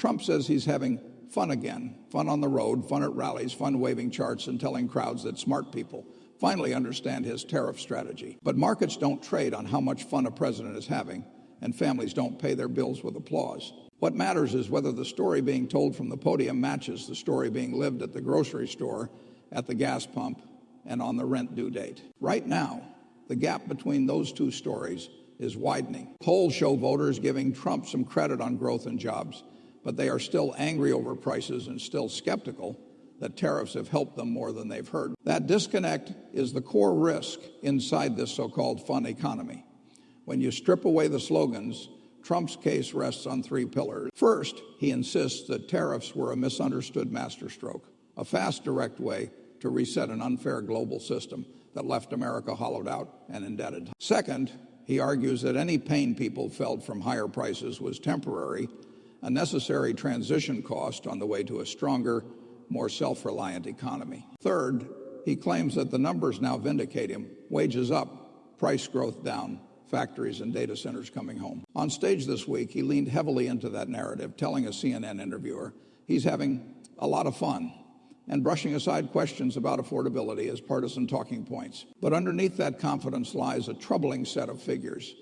Trump says he's having fun again, fun on the road, fun at rallies, fun waving charts and telling crowds that smart people finally understand his tariff strategy. But markets don't trade on how much fun a president is having, and families don't pay their bills with applause. What matters is whether the story being told from the podium matches the story being lived at the grocery store, at the gas pump, and on the rent due date. Right now, the gap between those two stories is widening. Polls show voters giving Trump some credit on growth and jobs, but they are still angry over prices and still skeptical that tariffs have helped them more than they've heard. That disconnect is the core risk inside this so-called fun economy. When you strip away the slogans, Trump's case rests on three pillars. First, he insists that tariffs were a misunderstood masterstroke, a fast, direct way to reset an unfair global system that left America hollowed out and indebted. Second, he argues that any pain people felt from higher prices was temporary, a necessary transition cost on the way to a stronger, more self-reliant economy. Third, he claims that the numbers now vindicate him: wages up, price growth down, factories and data centers coming home. On stage this week, he leaned heavily into that narrative, telling a CNN interviewer he's having a lot of fun and brushing aside questions about affordability as partisan talking points. But underneath that confidence lies a troubling set of figures.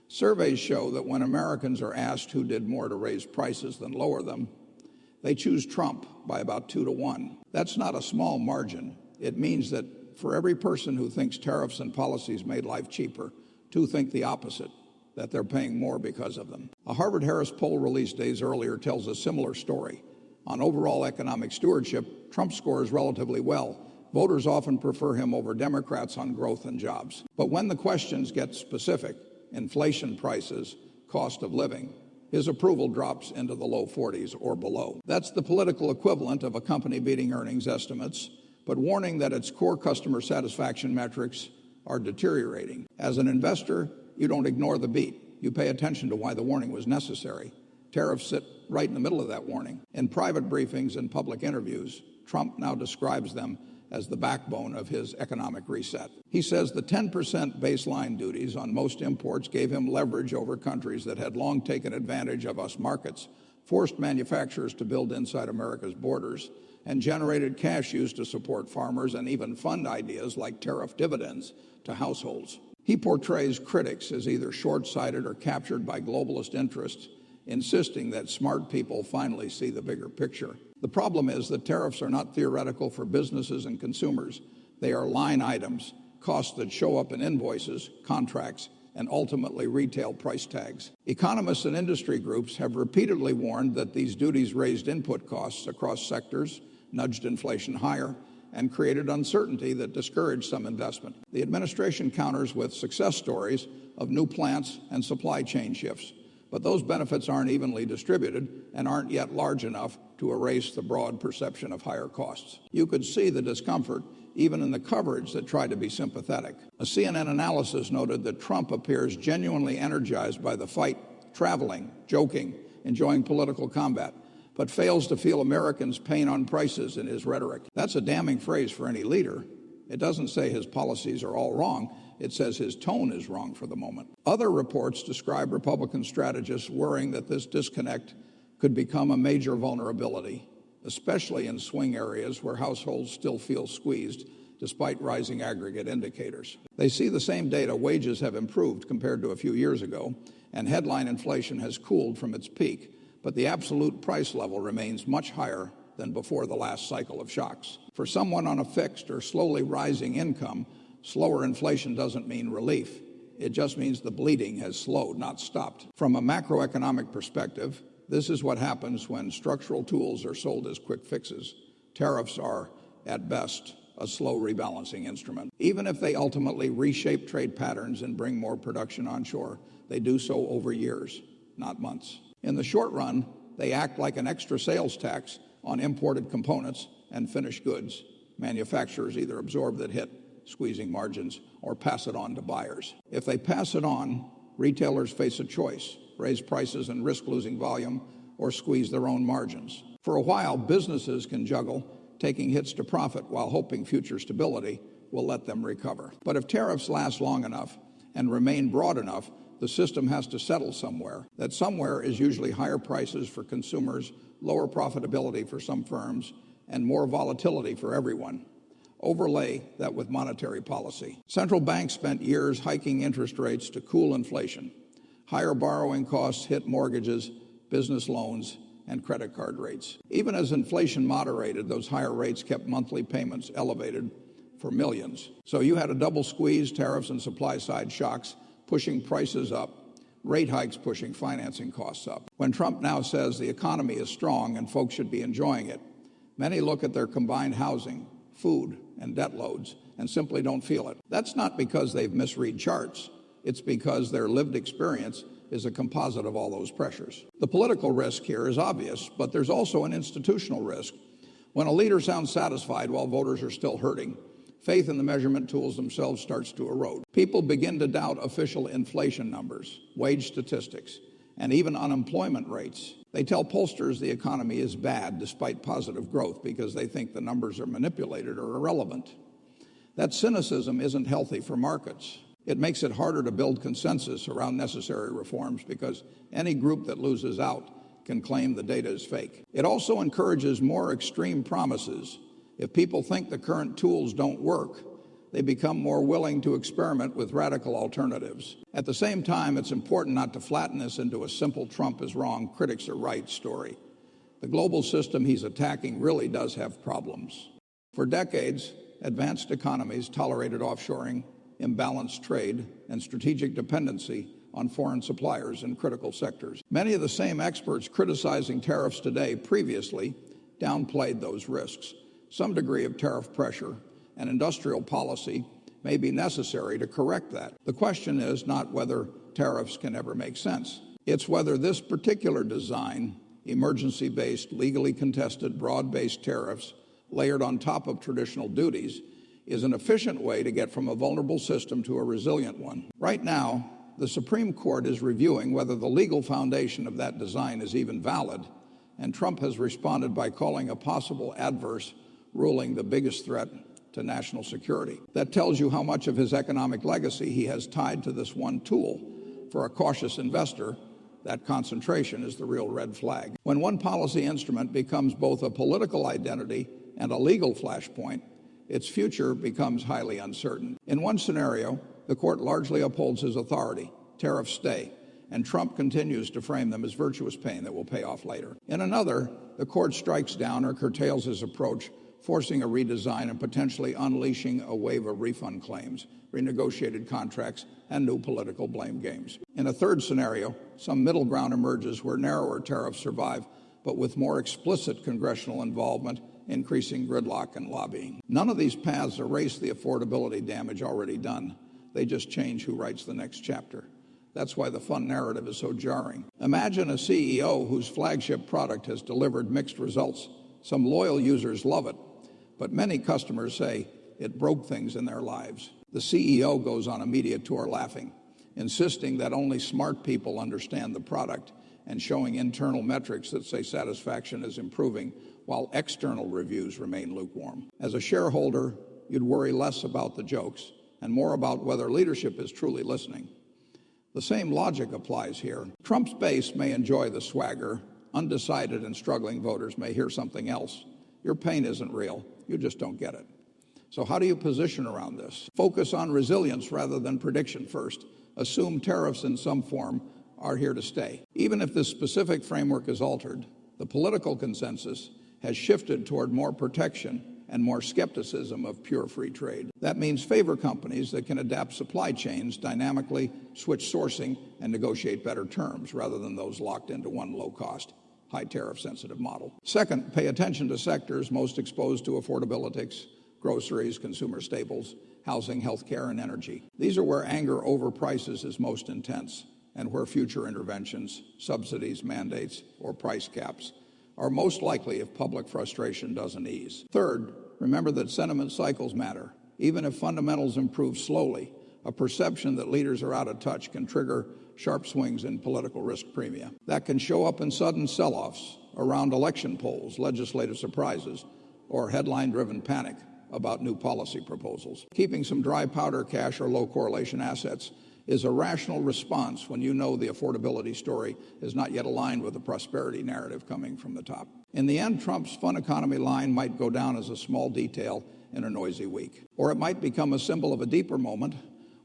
Surveys show that when Americans are asked who did more to raise prices than lower them, they choose Trump by about 2-1. That's not a small margin. It means that for every person who thinks tariffs and policies made life cheaper, two think the opposite, that they're paying more because of them. A Harvard-Harris poll released days earlier tells a similar story. On overall economic stewardship, Trump scores relatively well. Voters often prefer him over Democrats on growth and jobs. But when the questions get specific, inflation, prices, cost of living, his approval drops into the low 40s or below. That's the political equivalent of a company beating earnings estimates, but warning that its core customer satisfaction metrics are deteriorating. As an investor, you don't ignore the beat. You pay attention to why the warning was necessary. Tariffs sit right in the middle of that warning. In private briefings and public interviews, Trump now describes them as the backbone of his economic reset. He says the 10% baseline duties on most imports gave him leverage over countries that had long taken advantage of us markets, forced manufacturers to build inside America's borders, and generated cash used to support farmers and even fund ideas like tariff dividends to households. He portrays critics as either short-sighted or captured by globalist interests, insisting that smart people finally see the bigger picture. The problem is that tariffs are not theoretical for businesses and consumers. They are line items, costs that show up in invoices, contracts, and ultimately retail price tags. Economists and industry groups have repeatedly warned that these duties raised input costs across sectors, nudged inflation higher, and created uncertainty that discouraged some investment. The administration counters with success stories of new plants and supply chain shifts, but those benefits aren't evenly distributed and aren't yet large enough to erase the broad perception of higher costs. You could see the discomfort even in the coverage that tried to be sympathetic. A CNN analysis noted that Trump appears genuinely energized by the fight, traveling, joking, enjoying political combat, but fails to feel Americans' pain on prices in his rhetoric. That's a damning phrase for any leader. It doesn't say his policies are all wrong. It says his tone is wrong for the moment. Other reports describe Republican strategists worrying that this disconnect could become a major vulnerability, especially in swing areas where households still feel squeezed despite rising aggregate indicators. They see the same data. Wages have improved compared to a few years ago, and headline inflation has cooled from its peak, but the absolute price level remains much higher than before the last cycle of shocks. For someone on a fixed or slowly rising income, slower inflation doesn't mean relief. It just means the bleeding has slowed, not stopped. From a macroeconomic perspective, this is what happens when structural tools are sold as quick fixes. Tariffs are, at best, a slow rebalancing instrument. Even if they ultimately reshape trade patterns and bring more production onshore, they do so over years, not months. In the short run, they act like an extra sales tax on imported components and finished goods. Manufacturers either absorb that hit, squeezing margins, or pass it on to buyers. If they pass it on, retailers face a choice: raise prices and risk losing volume, or squeeze their own margins. For a while, businesses can juggle taking hits to profit while hoping future stability will let them recover. But if tariffs last long enough and remain broad enough, the system has to settle somewhere. That somewhere is usually higher prices for consumers, lower profitability for some firms, and more volatility for everyone. Overlay that with monetary policy. Central banks spent years hiking interest rates to cool inflation. Higher borrowing costs hit mortgages, business loans, and credit card rates. Even as inflation moderated, those higher rates kept monthly payments elevated for millions. So you had a double squeeze, tariffs and supply-side shocks pushing prices up, rate hikes pushing financing costs up. When Trump now says the economy is strong and folks should be enjoying it, many look at their combined housing, food, and debt loads and simply don't feel it. That's not because they've misread charts. It's because their lived experience is a composite of all those pressures. The political risk here is obvious, but there's also an institutional risk. When a leader sounds satisfied while voters are still hurting, faith in the measurement tools themselves starts to erode. People begin to doubt official inflation numbers, wage statistics, and even unemployment rates. They tell pollsters the economy is bad despite positive growth because they think the numbers are manipulated or irrelevant. That cynicism isn't healthy for markets. It makes it harder to build consensus around necessary reforms because any group that loses out can claim the data is fake. It also encourages more extreme promises. If people think the current tools don't work, they become more willing to experiment with radical alternatives. At the same time, it's important not to flatten this into a simple Trump is wrong, critics are right story. The global system he's attacking really does have problems. For decades, advanced economies tolerated offshoring, imbalanced trade, and strategic dependency on foreign suppliers in critical sectors. Many of the same experts criticizing tariffs today previously downplayed those risks. Some degree of tariff pressure and industrial policy may be necessary to correct that. The question is not whether tariffs can ever make sense. It's whether this particular design, emergency-based, legally contested, broad-based tariffs layered on top of traditional duties, is an efficient way to get from a vulnerable system to a resilient one. Right now, the Supreme Court is reviewing whether the legal foundation of that design is even valid, and Trump has responded by calling a possible adverse ruling the biggest threat to national security. That tells you how much of his economic legacy he has tied to this one tool. For a cautious investor, that concentration is the real red flag. When one policy instrument becomes both a political identity and a legal flashpoint, its future becomes highly uncertain. In one scenario, the court largely upholds his authority, tariffs stay, and Trump continues to frame them as virtuous pain that will pay off later. In another, the court strikes down or curtails his approach, forcing a redesign and potentially unleashing a wave of refund claims, renegotiated contracts, and new political blame games. In a third scenario, some middle ground emerges where narrower tariffs survive, but with more explicit congressional involvement, increasing gridlock and lobbying. None of these paths erase the affordability damage already done. They just change who writes the next chapter. That's why the fun narrative is so jarring. Imagine a CEO whose flagship product has delivered mixed results. Some loyal users love it, but many customers say it broke things in their lives. The CEO goes on a media tour laughing, insisting that only smart people understand the product and showing internal metrics that say satisfaction is improving while external reviews remain lukewarm. As a shareholder, you'd worry less about the jokes and more about whether leadership is truly listening. The same logic applies here. Trump's base may enjoy the swagger. Undecided and struggling voters may hear something else. Your pain isn't real. You just don't get it. So how do you position around this? Focus on resilience rather than prediction first. Assume tariffs in some form are here to stay. Even if this specific framework is altered, the political consensus has shifted toward more protection and more skepticism of pure free trade. That means favor companies that can adapt supply chains dynamically, switch sourcing, and negotiate better terms rather than those locked into one low-cost, high tariff-sensitive model. Second, pay attention to sectors most exposed to affordability: groceries, consumer staples, housing, healthcare, and energy. These are where anger over prices is most intense and where future interventions, subsidies, mandates, or price caps are most likely if public frustration doesn't ease. Third, remember that sentiment cycles matter. Even if fundamentals improve slowly, a perception that leaders are out of touch can trigger sharp swings in political risk premia. That can show up in sudden sell-offs around election polls, legislative surprises, or headline-driven panic about new policy proposals. Keeping some dry powder cash or low correlation assets is a rational response when you know the affordability story is not yet aligned with the prosperity narrative coming from the top. In the end, Trump's fun economy line might go down as a small detail in a noisy week. Or it might become a symbol of a deeper moment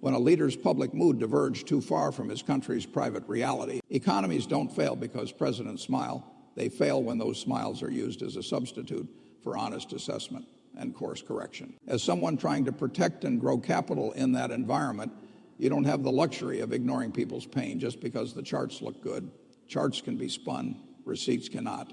when a leader's public mood diverged too far from his country's private reality. Economies don't fail because presidents smile. They fail when those smiles are used as a substitute for honest assessment and course correction. As someone trying to protect and grow capital in that environment, you don't have the luxury of ignoring people's pain just because the charts look good. Charts can be spun, receipts cannot.